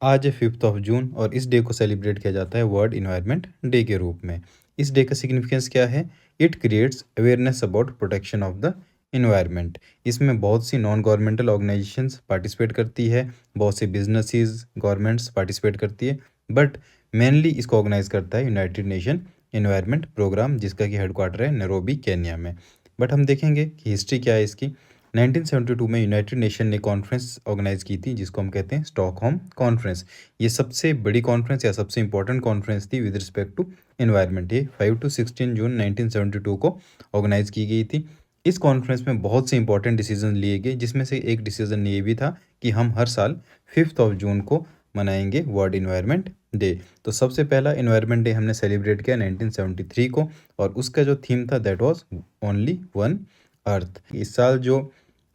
आज है 5th of June और इस डे को सेलिब्रेट किया जाता है वर्ल्ड इन्वायरमेंट डे के रूप में। इस डे का सिग्निफिकेंस क्या है? It creates awareness about protection of the environment. इसमें बहुत सी नॉन गवर्नमेंटल ऑर्गेनाइजेशंस पार्टिसिपेट करती है, बहुत सी बिजनेसेस, गवर्नमेंट्स पार्टिसिपेट करती है, बट मेनली इसको ऑर्गेनाइज करता है यूनाइटेड नेशन इन्वायरमेंट प्रोग्राम, जिसका कि हेडक्वार्टर है नैरोबी, केन्या में। बट हम देखेंगे कि हिस्ट्री क्या है इसकी। 1972 में यूनाइटेड नेशन ने कॉन्फ्रेंस ऑर्गेनाइज की थी, जिसको हम कहते हैं स्टॉकहोम कॉन्फ्रेंस। ये सबसे बड़ी कॉन्फ्रेंस या सबसे इंपॉर्टेंट कॉन्फ्रेंस थी विद रिस्पेक्ट टू एनवायरनमेंट। ये 5 to 16 जून 1972 को ऑर्गेनाइज की गई थी। इस कॉन्फ्रेंस में बहुत से इंपॉर्टेंट डिसीजन लिए गए, जिसमें से एक डिसीजन ये भी था कि हम हर साल 5th ऑफ जून को मनाएंगे वर्ल्ड इन्वायरमेंट डे। तो सबसे पहला इन्वायरमेंट डे हमने सेलिब्रेट किया 1973 को, और उसका जो थीम था that was only one earth. इस साल जो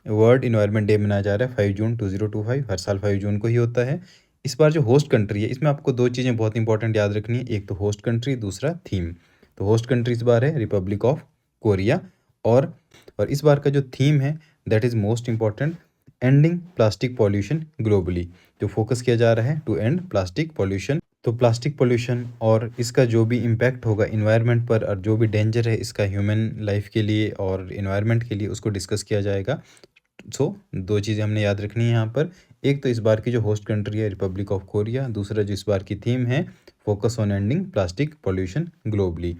वर्ल्ड इन्वायरमेंट डे मनाया जा रहा है 5 जून 2025, हर साल 5 जून को ही होता है। इस बार जो होस्ट कंट्री है, इसमें आपको दो चीज़ें बहुत इंपॉर्टेंट याद रखनी है, एक तो होस्ट कंट्री, दूसरा थीम। तो होस्ट कंट्री इस बार है रिपब्लिक ऑफ कोरिया, और इस बार का जो थीम है that is most important, ending plastic pollution globally. जो फोकस किया जा रहा है टू एंड प्लास्टिक पॉल्यूशन। तो प्लास्टिक पॉल्यूशन और इसका जो भी इम्पैक्ट होगा इन्वायरमेंट पर, और जो भी डेंजर है इसका ह्यूमन लाइफ के लिए और इन्वायरमेंट के लिए, उसको डिस्कस किया जाएगा। दो चीज़ें हमने याद रखनी है यहाँ पर। एक तो इस बार की जो होस्ट कंट्री है रिपब्लिक ऑफ कोरिया, दूसरा जो इस बार की थीम है focus on ending plastic pollution globally.